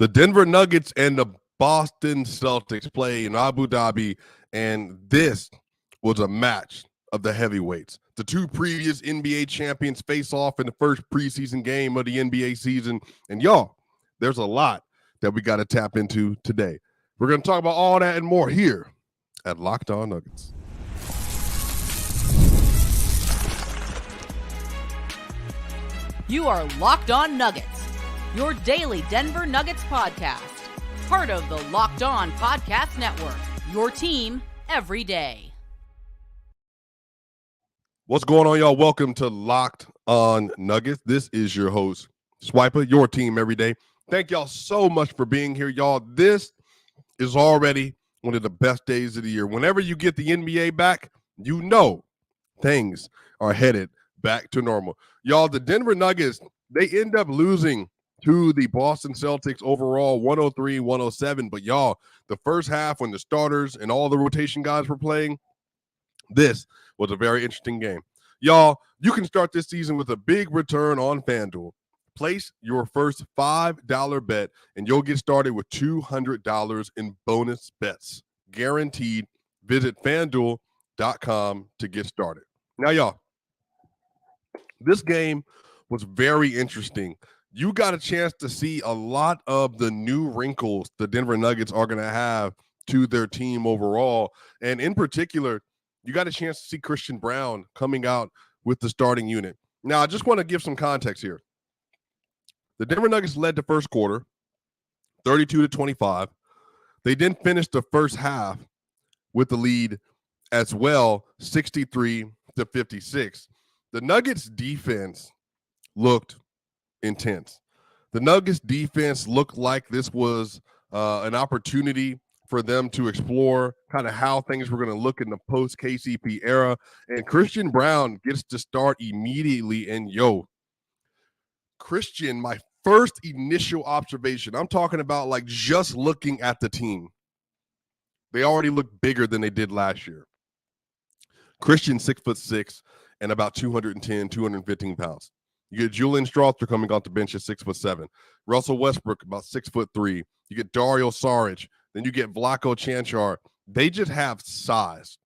The Denver Nuggets and the Boston Celtics play in Abu Dhabi, and this was a match of the heavyweights. The two previous NBA champions face off in the first preseason game of the NBA season. And y'all, there's a lot that we got to tap into today. We're going to talk about all that and more here at Locked On Nuggets. You are Locked On Nuggets, your daily Denver Nuggets podcast. Part of the Locked On Podcast Network, your team every day. What's going on, y'all? Welcome to Locked On Nuggets. This is your host, Swiper, your team every day. Thank y'all so much for being here, y'all. This is already one of the best days of the year. Whenever you get the NBA back, you know things are headed back to normal. Y'all, the Denver Nuggets, they end up losing to the Boston Celtics overall 103-107. But y'all, the first half when the starters and all the rotation guys were playing, this was a very interesting game. Y'all, you can start this season with a big return on FanDuel. Place your first $5 bet, and you'll get started with $200 in bonus bets. Guaranteed. Visit FanDuel.com to get started. Now, y'all, this game was very interesting. You got a chance to see a lot of the new wrinkles the Denver Nuggets are going to have to their team overall. And in particular, you got a chance to see Christian Braun coming out with the starting unit. Now, I just want to give some context here. The Denver Nuggets led the first quarter, 32-25. They then finished the first half with the lead as well, 63-56. The Nuggets defense looked intense. The Nuggets defense looked like this was an opportunity for them to explore kind of how things were going to look in the post-KCP era. And Christian Braun gets to start immediately. And Christian, my first initial observation, I'm talking about like just looking at the team, they already look bigger than they did last year. Christian, 6'6", and about 210, 215 pounds. You get Julian Strawther coming off the bench at 6'7". Russell Westbrook, about 6'3". You get Dario Saric. Then you get Vlaco Chanchar. They just have size.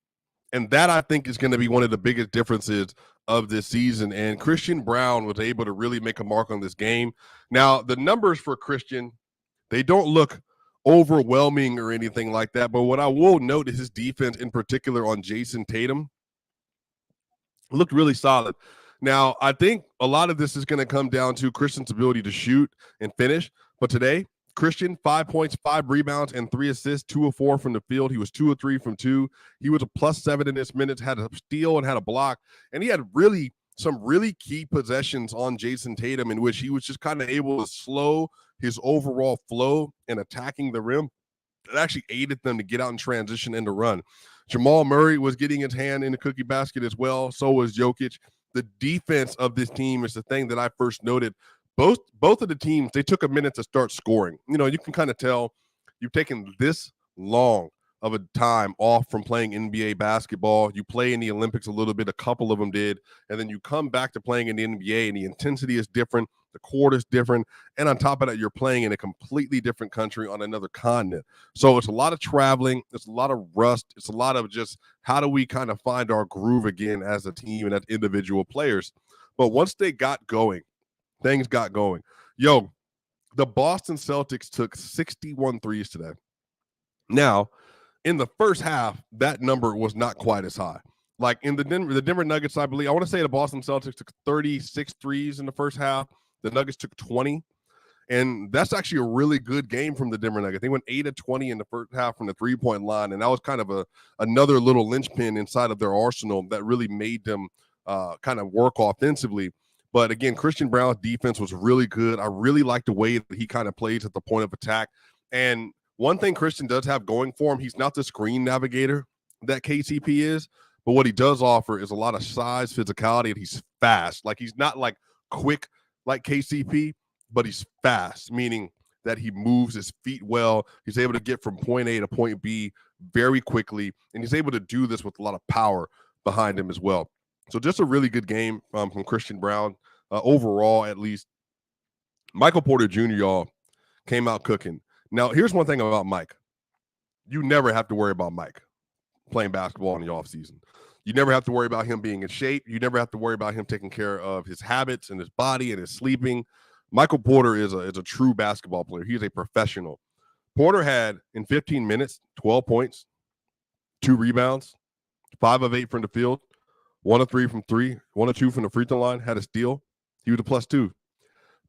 And that, I think, is going to be one of the biggest differences of this season. And Christian Braun was able to really make a mark on this game. Now, the numbers for Christian, they don't look overwhelming or anything like that. But what I will note is his defense, in particular on Jason Tatum, looked really solid. Now, I think a lot of this is going to come down to Christian's ability to shoot and finish. But today, Christian, 5 points, 5 rebounds, and 3 assists, 2 of 4 from the field. He was 2 of 3 from 2. He was a +7 in this minutes, had a steal and had a block. And he had some really key possessions on Jason Tatum in which he was just kind of able to slow his overall flow and attacking the rim. It actually aided them to get out in transition and to run. Jamal Murray was getting his hand in the cookie basket as well. So was Jokic. The defense of this team is the thing that I first noted. Both of the teams, they took a minute to start scoring. You know, you can kind of tell you've taken this long of a time off from playing NBA basketball. You play in the Olympics a little bit, a couple of them did, and then you come back to playing in the NBA, and the intensity is different, the court is different, and on top of that, you're playing in a completely different country on another continent. So it's a lot of traveling, it's a lot of rust, it's a lot of just how do we kind of find our groove again as a team and as individual players. But once they got going, things got going. Yo, the Boston Celtics took 61 threes today. Now, in the first half, that number was not quite as high. Like in the Denver Nuggets, I believe, I want to say the Boston Celtics took 36 threes in the first half. The Nuggets took 20. And that's actually a really good game from the Denver Nuggets. They went 8 of 20 in the first half from the three-point line. And that was kind of another little linchpin inside of their arsenal that really made them kind of work offensively. But again, Christian Braun's defense was really good. I really like the way that he kind of plays at the point of attack. And one thing Christian does have going for him, he's not the screen navigator that KCP is, but what he does offer is a lot of size, physicality, and he's fast. Like, he's not like quick like KCP, but he's fast, meaning that he moves his feet well. He's able to get from point A to point B very quickly, and he's able to do this with a lot of power behind him as well. So just a really good game from Christian Braun overall, at least. Michael Porter Jr., y'all, came out cooking. Now, here's one thing about Mike. You never have to worry about Mike playing basketball in the offseason. You never have to worry about him being in shape. You never have to worry about him taking care of his habits and his body and his sleeping. Michael Porter is a true basketball player. He is a professional. Porter had, in 15 minutes, 12 points, 2 rebounds, 5 of 8 from the field, 1 of 3 from 3, 1 of 2 from the free throw line, had a steal. He was a +2.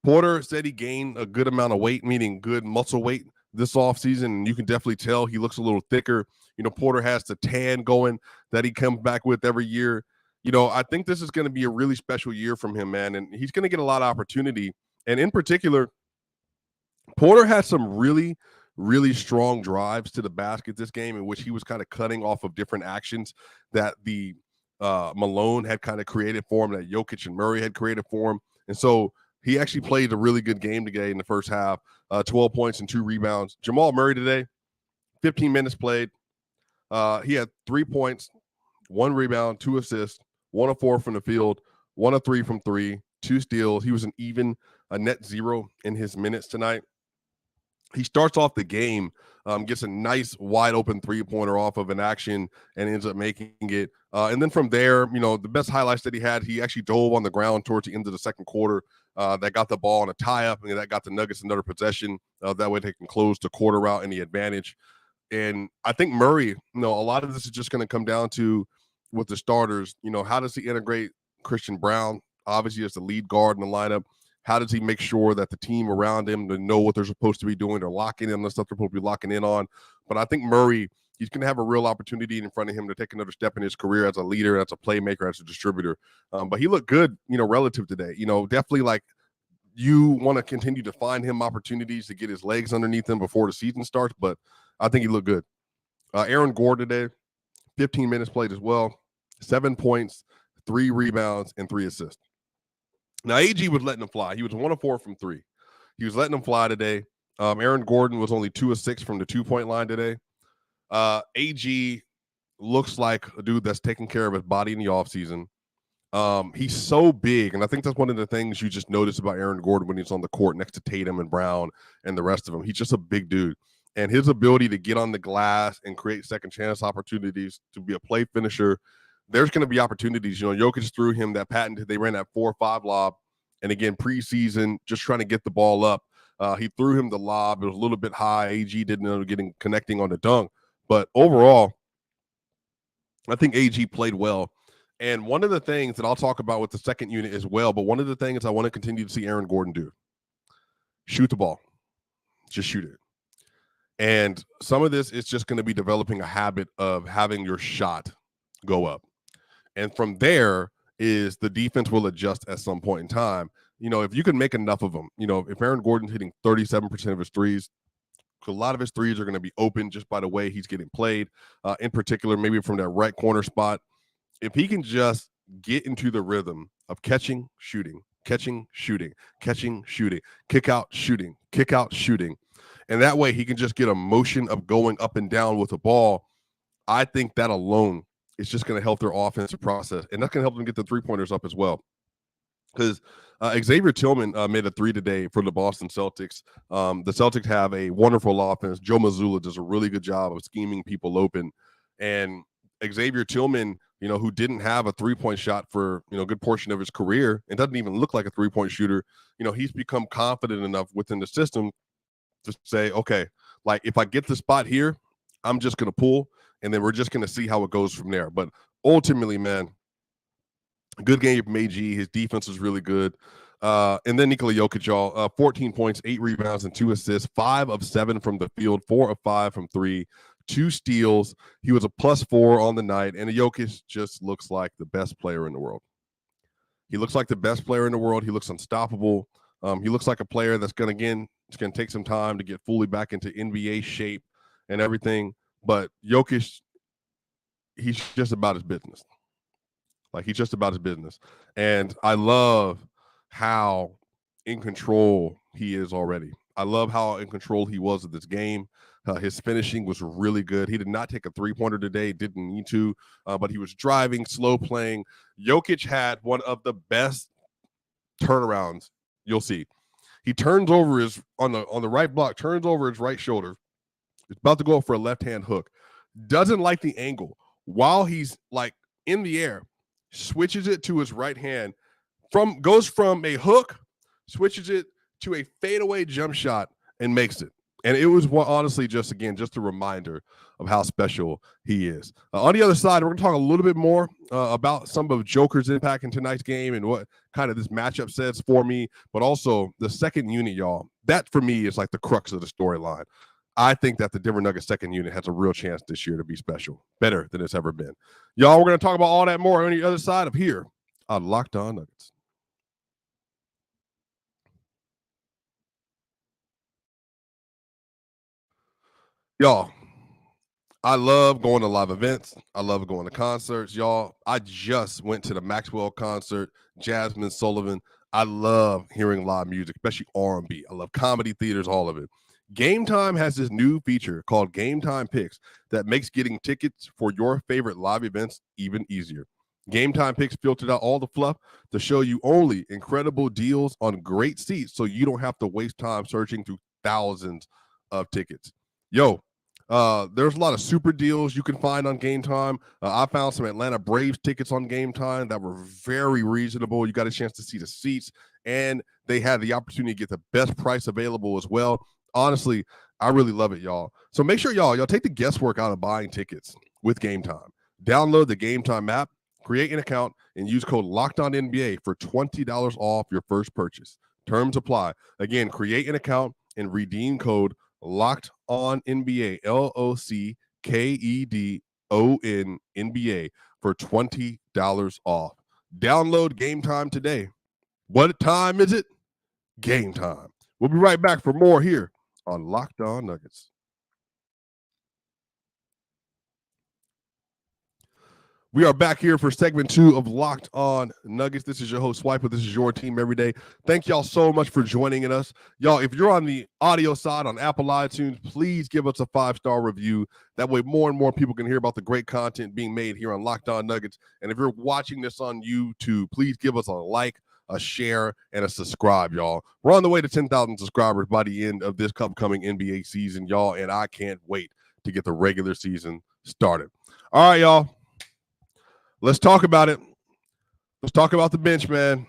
Porter said he gained a good amount of weight, meaning good muscle weight this offseason, and you can definitely tell he looks a little thicker. You know, Porter has the tan going that he comes back with every year. You know, I think this is going to be a really special year from him, man, and he's going to get a lot of opportunity. And in particular, Porter had some really, really strong drives to the basket this game in which he was kind of cutting off of different actions that the Malone had kind of created for him, that Jokic and Murray had created for him. And so he actually played a really good game today in the first half, 12 points and 2 rebounds. Jamal Murray today, 15 minutes played. He had 3 points, 1 rebound, 2 assists, 1 of 4 from the field, 1 of 3 from 3, 2 steals. He was a net 0 in his minutes tonight. He starts off the game, gets a nice wide open 3-pointer off of an action and ends up making it. And then from there, you know, the best highlights that he actually dove on the ground towards the end of the second quarter. That got the ball on a tie-up, and that got the Nuggets another possession. That way they can close the quarter out and the advantage. And I think Murray, you know, a lot of this is just going to come down to with the starters. You know, how does he integrate Christian Braun, obviously as the lead guard in the lineup? How does he make sure that the team around him to know what they're supposed to be doing? They're locking in on the stuff they're supposed to be locking in on. But I think Murray, he's going to have a real opportunity in front of him to take another step in his career as a leader, as a playmaker, as a distributor. But he looked good, you know, relative today. You know, definitely like you want to continue to find him opportunities to get his legs underneath him before the season starts. But I think he looked good. Aaron Gordon today, 15 minutes played as well, 7 points, 3 rebounds, and 3 assists. Now, AG was letting him fly. He was 1 of 4 from 3. He was letting him fly today. Aaron Gordon was only 2 of 6 from the 2-point line today. AG looks like a dude that's taking care of his body in the offseason. He's so big, and I think that's one of the things you just notice about Aaron Gordon when he's on the court next to Tatum and Braun and the rest of them. He's just a big dude. And his ability to get on the glass and create second chance opportunities, to be a play finisher, there's going to be opportunities. You know, Jokic threw him that patent. They ran that 4-5 lob. And again, preseason, just trying to get the ball up. He threw him the lob. It was a little bit high. AG didn't end up connecting on the dunk. But overall, I think AG played well. And one of the things that I'll talk about with the second unit as well, but one of the things I want to continue to see Aaron Gordon do, shoot the ball. Just shoot it. And some of this is just going to be developing a habit of having your shot go up. And from there is the defense will adjust at some point in time. You know, if you can make enough of them, you know, if Aaron Gordon's hitting 37% of his threes, a lot of his threes are going to be open just by the way he's getting played, in particular, maybe from that right corner spot. If he can just get into the rhythm of catching, shooting, catching, shooting, catching, shooting, kick out, shooting, kick out, shooting, and that way he can just get a motion of going up and down with the ball, I think that alone is just going to help their offensive process, and that's going to help them get the three-pointers up as well. Because Xavier Tillman made a 3 today for the Boston Celtics. The Celtics have a wonderful offense. Joe Mazzulla does a really good job of scheming people open. And Xavier Tillman, you know, who didn't have a three-point shot for, you know, a good portion of his career and doesn't even look like a three-point shooter, you know, he's become confident enough within the system to say, okay, like if I get the spot here, I'm just going to pull, and then we're just going to see how it goes from there. But ultimately, man, good game from AG. His defense was really good. And then Nikola Jokic, y'all, 14 points, 8 rebounds, and 2 assists, 5 of 7 from the field, 4 of 5 from 3, 2 steals. He was a +4 on the night, and Jokic just looks like the best player in the world. He looks like the best player in the world. He looks unstoppable. He looks like a player that's going to, again, it's going to take some time to get fully back into NBA shape and everything. But Jokic, he's just about his business. Like, he's just about his business. And I love how in control he is already. I love how in control he was of this game. His finishing was really good. He did not take a three-pointer today, didn't need to, but he was driving, slow playing. Jokic had one of the best turnarounds you'll see. He turns over his on the right block, turns over his right shoulder. It's about to go for a left-hand hook. Doesn't like the angle. While he's like in the air, switches it to his right hand, goes from a hook, switches it to a fadeaway jump shot, and makes it. And it was honestly just a reminder of how special he is. On the other side, we're going to talk a little bit more about some of Joker's impact in tonight's game and what kind of this matchup says for me, but also the second unit, y'all. That for me is like the crux of the storyline. I think that the Denver Nuggets second unit has a real chance this year to be special, better than it's ever been. Y'all, we're going to talk about all that more on the other side of here on Locked On Nuggets. Y'all, I love going to live events. I love going to concerts. Y'all, I just went to the Maxwell concert, Jasmine Sullivan. I love hearing live music, especially R&B. I love comedy theaters, all of it. Gametime has this new feature called Gametime Picks that makes getting tickets for your favorite live events even easier. Gametime Picks filtered out all the fluff to show you only incredible deals on great seats so you don't have to waste time searching through thousands of tickets. Yo, there's a lot of super deals you can find on Gametime. I found some Atlanta Braves tickets on Gametime that were very reasonable. You got a chance to see the seats, and they had the opportunity to get the best price available as well. Honestly, I really love it, y'all. So make sure y'all take the guesswork out of buying tickets with Gametime. Download the Gametime app, create an account, and use code LOCKEDONNBA for $20 off your first purchase. Terms apply. Again, create an account and redeem code LOCKEDONNBA, LOCKEDONNBA for $20 off. Download Gametime today. What time is it? Game time. We'll be right back for more here on Locked On Nuggets. We are back here for segment 2 of Locked On Nuggets. This is your host, Swiper. This is your team every day. Thank y'all so much for joining us. Y'all, if you're on the audio side on Apple iTunes, please give us a 5-star review. That way more and more people can hear about the great content being made here on Locked On Nuggets. And if you're watching this on YouTube, please give us a like, a share, and a subscribe, y'all. We're on the way to 10,000 subscribers by the end of this upcoming NBA season, y'all, and I can't wait to get the regular season started. All right, y'all. Let's talk about it. Let's talk about the bench, man.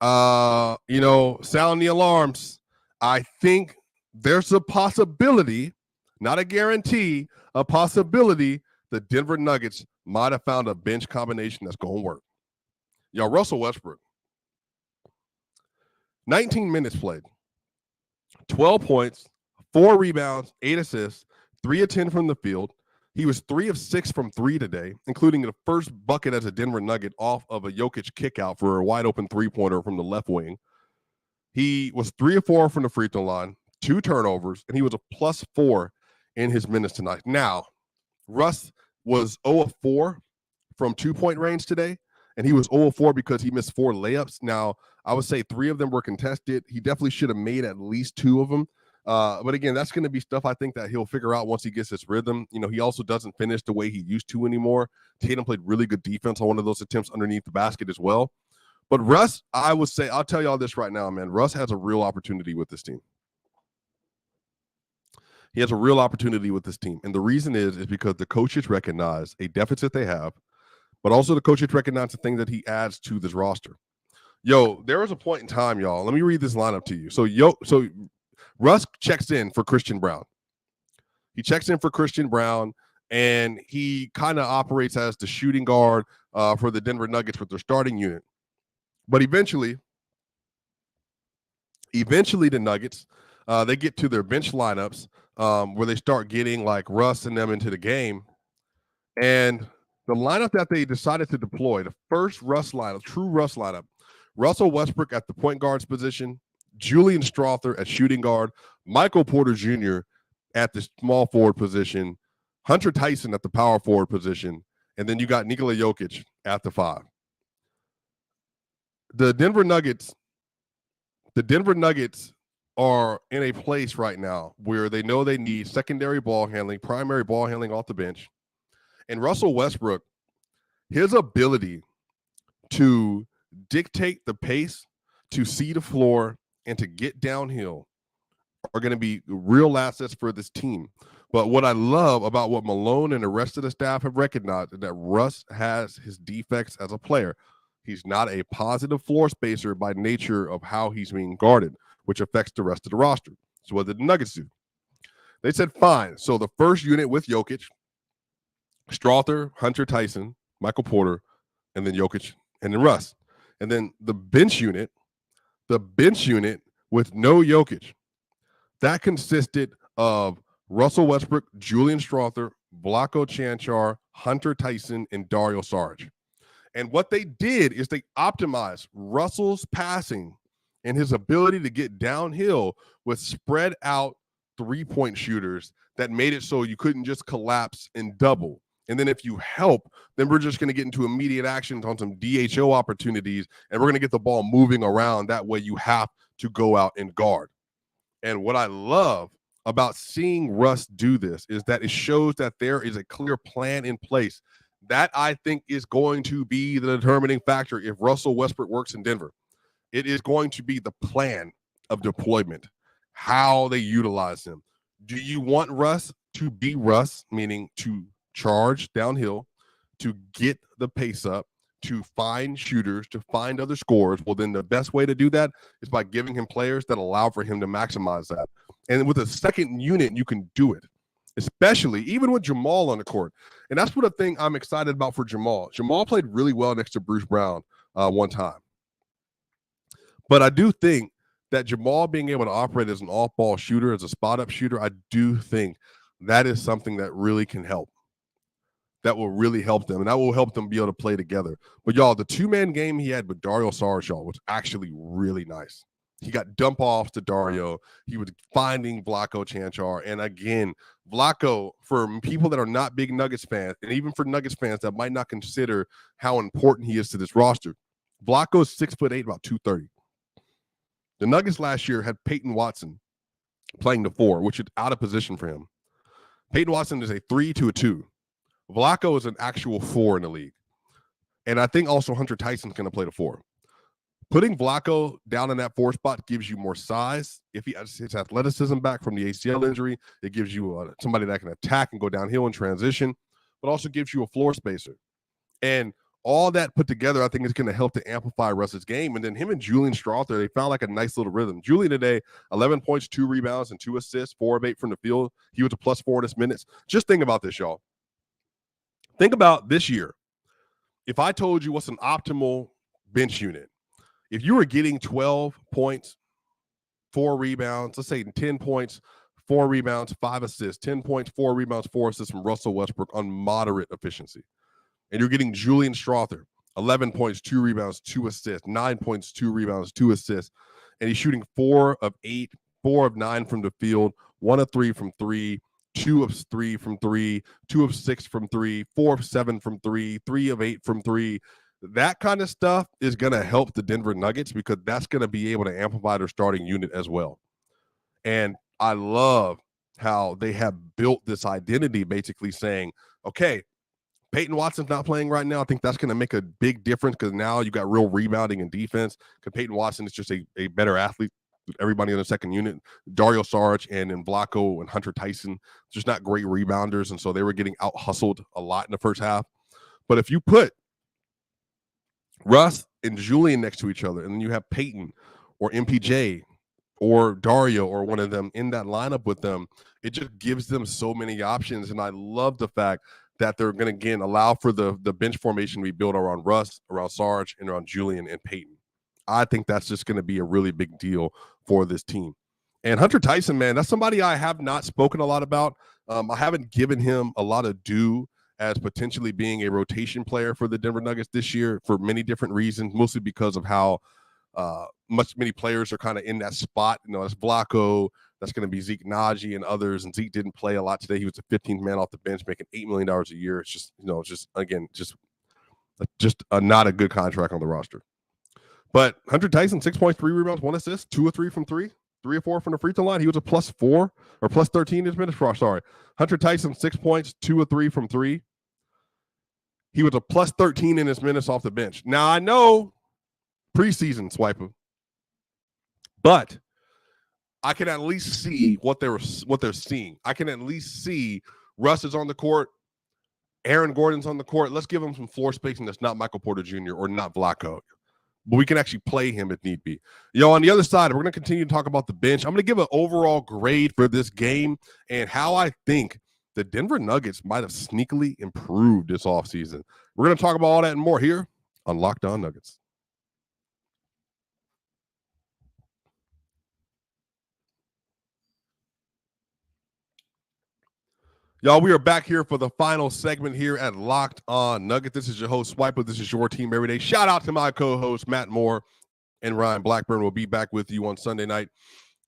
Sound the alarms. I think there's a possibility, not a guarantee, a possibility the Denver Nuggets might have found a bench combination that's going to work. Y'all, Russell Westbrook, 19 minutes played, 12 points, 4 rebounds, 8 assists, 3 of 10 from the field. He was 3 of 6 from 3 today, including the first bucket as a Denver Nugget off of a Jokic kickout for a wide-open three-pointer from the left wing. He was 3 of 4 from the free throw line, 2 turnovers, and he was a +4 in his minutes tonight. Now, Russ was 0 of 4 from 2-point range today, and he was 0 of 4 because he missed 4 layups. Now, I would say 3 of them were contested. He definitely should have made at least 2 of them. But again, that's going to be stuff I think that he'll figure out once he gets his rhythm. He also doesn't finish the way he used to anymore. Tatum played really good defense on one of those attempts underneath the basket as well. But Russ, I would say, I'll tell y'all this right now, man. Russ has a real opportunity with this team. He has a real opportunity with this team. And the reason is because the coaches recognize a deficit they have, but also the coaches recognize the thing that he adds to this roster. Yo, there was a point in time, y'all. Let me read this lineup to you. So Russ checks in for Christian Braun. He checks in for Christian Braun, and he kind of operates as the shooting guard for the Denver Nuggets with their starting unit. But eventually the Nuggets, they get to their bench lineups where they start getting like Russ and them into the game. And the lineup that they decided to deploy, the first Russ lineup, true Russ lineup, Russell Westbrook at the point guard's position, Julian Strawther at shooting guard, Michael Porter Jr. at the small forward position, Hunter Tyson at the power forward position, and then you got Nikola Jokic at the 5. The Denver Nuggets are in a place right now where they know they need secondary ball handling, primary ball handling off the bench. And Russell Westbrook, his ability to dictate the pace, to see the floor, and to get downhill are going to be real assets for this team. But what I love about what Malone and the rest of the staff have recognized is that Russ has his defects as a player. He's not a positive floor spacer by nature of how he's being guarded, which affects the rest of the roster. So what did the Nuggets do? They said, fine. So the first unit with Jokic, Strawther, Hunter Tyson, Michael Porter, and then Jokic, and then Russ. And then the bench unit with no Jokic, that consisted of Russell Westbrook, Julian Strawther, Vlatko Cancar, Hunter Tyson, and Dario Saric. And what they did is they optimized Russell's passing and his ability to get downhill with spread out three-point shooters that made it so you couldn't just collapse and double. And then if you help, then we're just going to get into immediate actions on some DHO opportunities, and we're going to get the ball moving around. That way you have to go out and guard. And what I love about seeing Russ do this is that it shows that there is a clear plan in place. That, I think, is going to be the determining factor if Russell Westbrook works in Denver. It is going to be the plan of deployment, how they utilize him. Do you want Russ to be Russ, meaning to charge downhill, to get the pace up, to find shooters, to find other scorers? Well, then the best way to do that is by giving him players that allow for him to maximize that. And with a second unit, you can do it, especially even with Jamal on the court. And that's what a thing I'm excited about for Jamal. Jamal played really well next to Bruce Brown one time. But I do think that Jamal being able to operate as an off-ball shooter, as a spot-up shooter, I do think that is something that really can help. That will really help them, and that will help them be able to play together. But, y'all, the two-man game he had with Dario Saric, y'all, was actually really nice. He got dump offs to Dario. He was finding Vlatko Cancar. And, again, Vlatko, for people that are not big Nuggets fans, and even for Nuggets fans that might not consider how important he is to this roster, Vlatko's 6'8", about 230. The Nuggets last year had Peyton Watson playing the 4, which is out of position for him. Peyton Watson is a 3 to a 2. Vlatko is an actual 4 in the league. And I think also Hunter Tyson's going to play the 4. Putting Vlatko down in that 4 spot gives you more size. If he has his athleticism back from the ACL injury, it gives you somebody that can attack and go downhill in transition, but also gives you a floor spacer. And all that put together, I think, is going to help to amplify Russ's game. And then him and Julian Strawther, they found like a nice little rhythm. Julian today, 11 points, 2 rebounds, and 2 assists, 4 of 8 from the field. He was a +4 in his minutes. Just think about this, y'all. Think about this year. If I told you what's an optimal bench unit, if you were getting 12 points, 4 rebounds, let's say 10 points, 4 rebounds, 5 assists, 10 points, 4 rebounds, 4 assists from Russell Westbrook on moderate efficiency. And you're getting Julian Strawther, 11 points, 2 rebounds, 2 assists, 9 points, 2 rebounds, 2 assists. And he's shooting 4 of 8, 4 of 9 from the field, 1 of 3 from 3, 2 of 3 from 3, 2 of 6 from 3, 4 of 7 from 3, 3 of 8 from 3. That kind of stuff is going to help the Denver Nuggets because that's going to be able to amplify their starting unit as well. And I love how they have built this identity basically saying, okay, Peyton Watson's not playing right now. I think that's going to make a big difference because now you got real rebounding and defense because Peyton Watson is just a better athlete. Everybody in the second unit, Dario Saric and then Vlatko and Hunter Tyson, just not great rebounders. And so they were getting out hustled a lot in the first half. But if you put Russ and Julian next to each other, and then you have Peyton or MPJ or Dario or one of them in that lineup with them, it just gives them so many options. And I love the fact that they're going to, again, allow for the bench formation to be built around Russ, around Sarge, and around Julian and Peyton. I think that's just going to be a really big deal for this team. And Hunter Tyson, man, that's somebody I have not spoken a lot about. I haven't given him a lot of due as potentially being a rotation player for the Denver Nuggets this year for many different reasons, mostly because of how many players are kind of in that spot. You know, that's Vlatko, that's going to be Zeke Naji and others. And Zeke didn't play a lot today. He was the 15th man off the bench, making $8 million a year. It's just, you know, just not a good contract on the roster. But Hunter Tyson, 6 points, 3 rebounds, 1 assist, 2 of 3 from 3, 3 of 4 from the free throw line. He was a +4 or +13 in his minutes. Sorry. Hunter Tyson, 6 points, 2 of 3 from 3. He was a +13 in his minutes off the bench. Now, I know preseason, Swiper, But I can at least see what they're seeing. I can at least see Russ is on the court, Aaron Gordon's on the court. Let's give him some floor spacing that's not Michael Porter Jr. or not Vlaco. But we can actually play him if need be. On the other side, we're going to continue to talk about the bench. I'm going to give an overall grade for this game and how I think the Denver Nuggets might have sneakily improved this offseason. We're going to talk about all that and more here on Locked On Nuggets. Y'all, we are back here for the final segment here at Locked On Nuggets. This is your host, Swiper. This is your team every day. Shout out to my co-hosts, Matt Moore and Ryan Blackburn. We'll be back with you on Sunday night.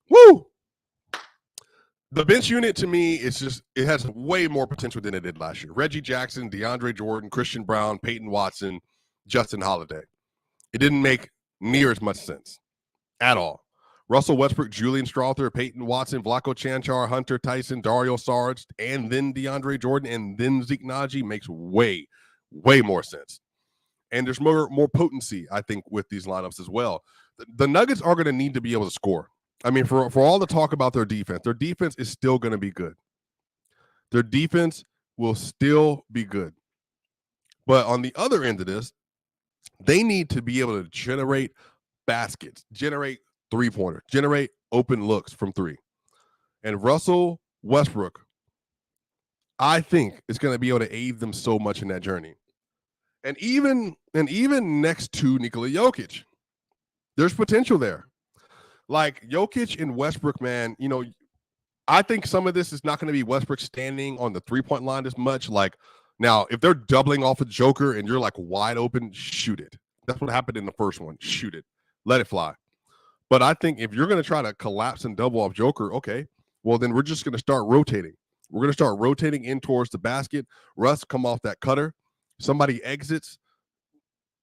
Woo! The bench unit, to me, it has way more potential than it did last year. Reggie Jackson, DeAndre Jordan, Christian Braun, Peyton Watson, Justin Holiday. It didn't make near as much sense at all. Russell Westbrook, Julian Strawther, Peyton Watson, Vlaco Chanchar, Hunter Tyson, Dario Saric, and then DeAndre Jordan, and then Zeke Naji makes way, way more sense. And there's more potency, I think, with these lineups as well. The Nuggets are going to need to be able to score. I mean, for all the talk about their defense is still going to be good. Their defense will still be good. But on the other end of this, they need to be able to generate baskets, generate three-pointer, generate open looks from three. And Russell Westbrook, I think, is going to be able to aid them so much in that journey. And even next to Nikola Jokic, there's potential there. Like Jokic and Westbrook, man, I think some of this is not going to be Westbrook standing on the three-point line as much. Like, now, if they're doubling off a Joker and you're like wide open, shoot it. That's what happened in the first one. Shoot it. Let it fly. But I think if you're going to try to collapse and double off Joker, okay, well, then we're just going to start rotating. We're going to start rotating in towards the basket. Russ come off that cutter. Somebody exits.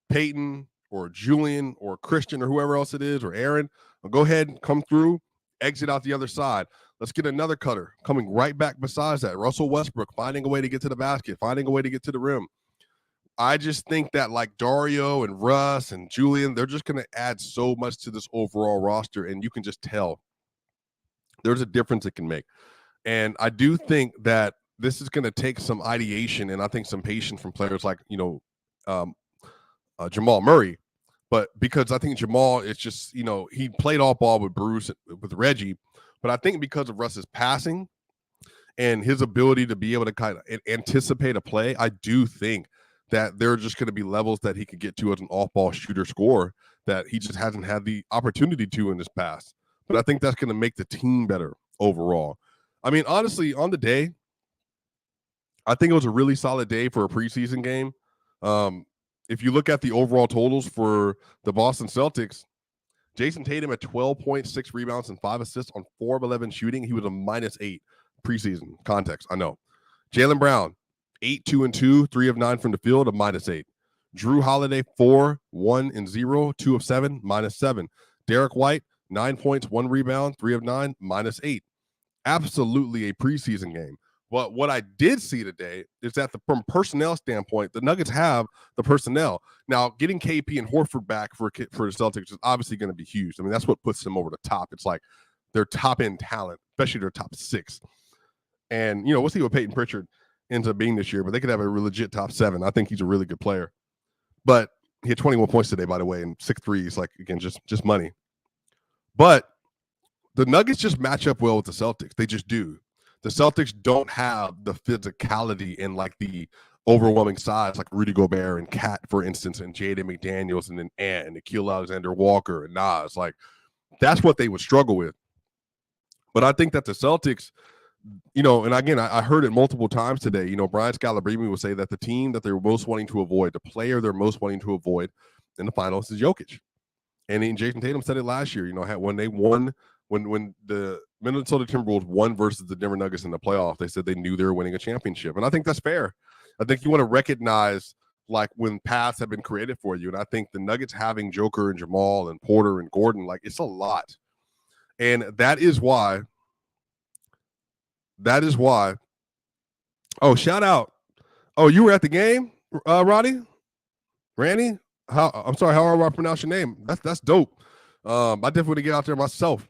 Peyton or Julian or Christian or whoever else it is or Aaron, go ahead and come through, exit out the other side. Let's get another cutter coming right back besides that. Russell Westbrook finding a way to get to the basket, finding a way to get to the rim. I just think that like Dario and Russ and Julian, they're just going to add so much to this overall roster, and you can just tell there's a difference it can make. And I do think that this is going to take some ideation and I think some patience from players like, Jamal Murray. But because I think Jamal is just, he played off ball with Bruce, with Reggie. But I think because of Russ's passing and his ability to be able to kind of anticipate a play, I do think that there are just going to be levels that he could get to as an off-ball shooter scorer that he just hasn't had the opportunity to in this past. But I think that's going to make the team better overall. I mean, honestly, on the day, I think it was a really solid day for a preseason game. If you look at the overall totals for the Boston Celtics, Jason Tatum had 12.6 rebounds and 5 assists on 4 of 11 shooting. He was a -8 preseason context. I know. Jaylen Brown, 8, 2 and 2, 3 of 9 from the field, a -8. Drew Holiday, 4, 1 and 0, 2 of 7, -7. Derek White, 9 points, 1 rebound, 3 of 9, -8. Absolutely a preseason game. But what I did see today is that from personnel standpoint, the Nuggets have the personnel. Now, getting KP and Horford back for the Celtics is obviously going to be huge. I mean, that's what puts them over the top. It's like their top-end talent, especially their top 6. And, we'll see what Peyton Pritchard ends up being this year, but they could have a legit top 7. I think he's a really good player. But he had 21 points today, by the way, and 6 threes, like, again, just money. But the Nuggets just match up well with the Celtics. They just do. The Celtics don't have the physicality and like the overwhelming size like Rudy Gobert and Cat, for instance, and Jaden McDaniels and then Ant and Nikhil Alexander-Walker and Nas. Like, that's what they would struggle with. But I think that the Celtics, and again, I heard it multiple times today, Brian Scalabrine would say that the team that they're most wanting to avoid, the player they're most wanting to avoid in the finals is Jokic. And then Jason Tatum said it last year, when they won, when the Minnesota Timberwolves won versus the Denver Nuggets in the playoff, they said they knew they were winning a championship. And I think that's fair. I think you want to recognize like when paths have been created for you. And I think the Nuggets having Joker and Jamal and Porter and Gordon, like it's a lot. And that is why. Oh, shout out. Oh, you were at the game, Randy? I'm sorry, how do I pronounce your name? That's dope. I definitely want to get out there myself.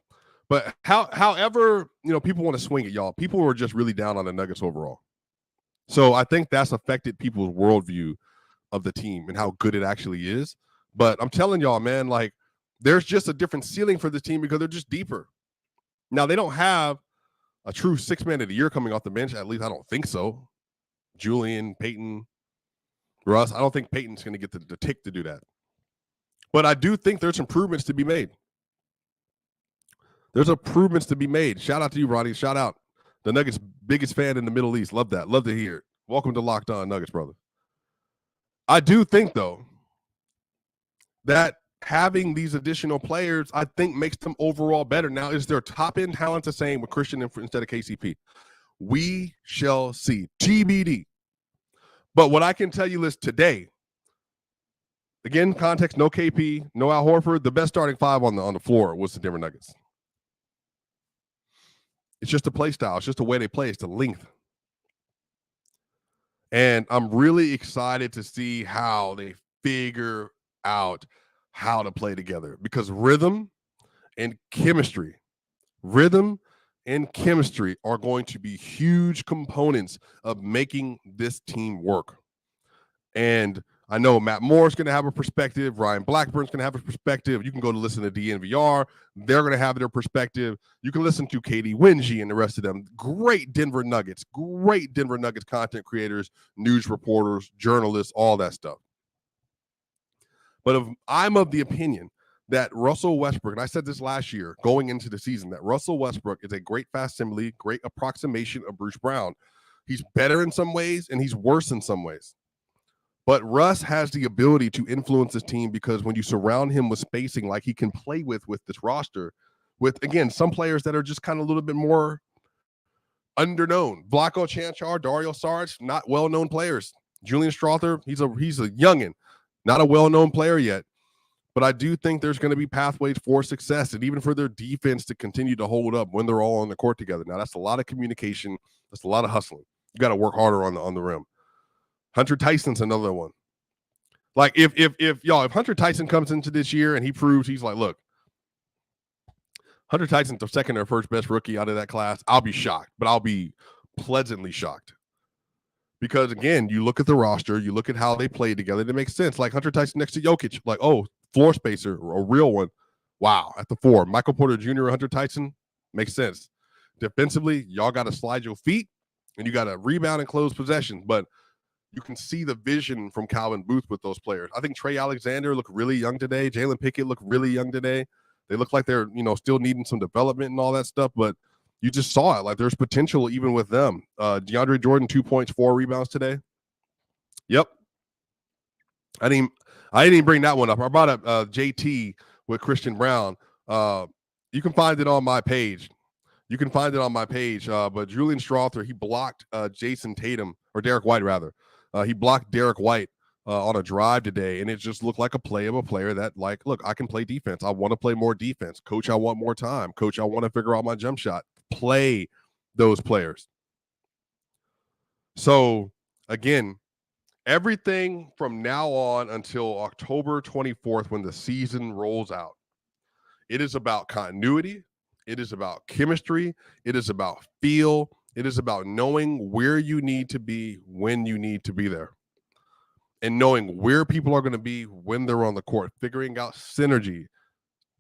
But however, people want to swing it, y'all. People were just really down on the Nuggets overall. So I think that's affected people's worldview of the team and how good it actually is. But I'm telling y'all, man, like there's just a different ceiling for this team because they're just deeper. Now, they don't have a true 6-man of the year coming off the bench. At least I don't think so. Julian, Peyton, Russ. I don't think Peyton's going to get the tick to do that. But I do think there's improvements to be made. There's improvements to be made. Shout out to you, Ronnie. Shout out. The Nuggets' biggest fan in the Middle East. Love that. Love to hear it. Welcome to Locked On Nuggets, brother. I do think, though, that having these additional players, I think, makes them overall better. Now, is their top-end talent the same with Christian instead of KCP? We shall see. TBD. But what I can tell you is today, again, context, no KP, no Al Horford, the best starting five on the floor was the Denver Nuggets. It's just a play style. It's just the way they play. It's the length. And I'm really excited to see how they figure out how to play together because rhythm and chemistry are going to be huge components of making this team work. And I know Matt Moore's going to have a perspective. Ryan Blackburn's going to have a perspective. You can go to listen to DNVR. They're going to have their perspective. You can listen to Katie Wingy and the rest of them. Great Denver Nuggets content creators, news reporters, journalists, all that stuff. But I'm of the opinion that Russell Westbrook, and I said this last year going into the season, that Russell Westbrook is a great facsimile, great approximation of Bruce Brown. He's better in some ways and he's worse in some ways. But Russ has the ability to influence his team because when you surround him with spacing like he can play with this roster, with, again, some players that are just kind of a little bit more underknown. Vlatko Cancar, Dario Saric, not well-known players. Julian Strawther, he's a youngin', not a well-known player yet. But I do think there's going to be pathways for success and even for their defense to continue to hold up when they're all on the court together. Now, that's a lot of communication. That's a lot of hustling. You got to work harder on the rim. Hunter Tyson's another one. Like if Hunter Tyson comes into this year and he proves he's like, look, Hunter Tyson's the second or first best rookie out of that class, I'll be shocked, but I'll be pleasantly shocked. Because again, you look at the roster, you look at how they play together, it makes sense. Like Hunter Tyson next to Jokic, like, oh, floor spacer, a real one. Wow, at the 4. Michael Porter Jr. or Hunter Tyson makes sense. Defensively, y'all got to slide your feet and you got to rebound and close possession. But you can see the vision from Calvin Booth with those players. I think Trey Alexander looked really young today. Jalen Pickett looked really young today. They look like they're, still needing some development and all that stuff, but you just saw it. Like there's potential even with them. DeAndre Jordan, 2 points, 4 rebounds today. Yep. I didn't even bring that one up. I brought up JT with Christian Braun. You can find it on my page. But Julian Strawther, he blocked Jason Tatum, or Derek White rather. He blocked Derek White on a drive today, and it just looked like a play of a player that, like, look, I can play defense. I want to play more defense. Coach, I want more time. Coach, I want to figure out my jump shot. Play those players. So, again, everything from now on until October 24th when the season rolls out, it is about continuity. It is about chemistry. It is about feel. It is about knowing where you need to be when you need to be there. And knowing where people are going to be when they're on the court. Figuring out synergy.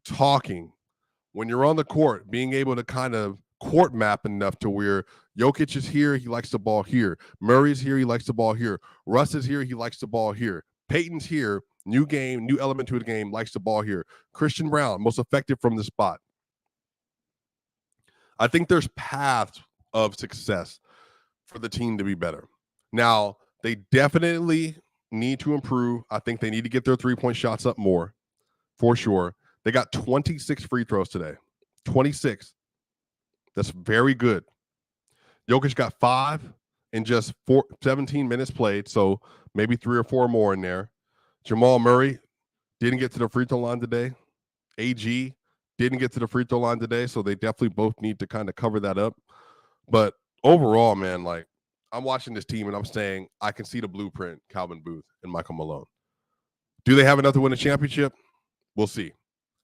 Talking. When you're on the court, being able to kind of court map enough to where Jokic is here, he likes the ball here. Murray's here, he likes the ball here. Russ is here, he likes the ball here. Peyton's here, new game, new element to the game, likes the ball here. Christian Braun, most effective from the spot. I think there's paths of success for the team to be better. Now, they definitely need to improve. I think they need to get their three-point shots up more, for sure. They got 26 free throws today. 26. That's very good. Jokic got 5 in just 17 minutes played, so maybe 3 or 4 more in there. Jamal Murray didn't get to the free throw line today. AG didn't get to the free throw line today, so they definitely both need to kind of cover that up. But overall, man, like, I'm watching this team and I'm saying I can see the blueprint, Calvin Booth and Michael Malone. Do they have enough to win a championship? We'll see.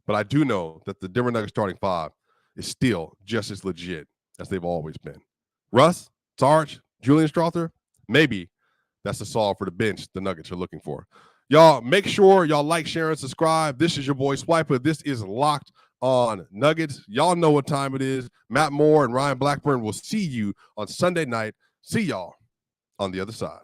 But I do know that the Denver Nuggets starting five is still just as legit as they've always been. Russ, Sarge, Julian Strawther, maybe that's the solve for the bench the Nuggets are looking for. Y'all, make sure y'all like, share, and subscribe. This is your boy Swiper. This is Locked on Nuggets. Y'all know what time it is. Matt Moore and Ryan Blackburn will see you on Sunday night. See y'all on the other side.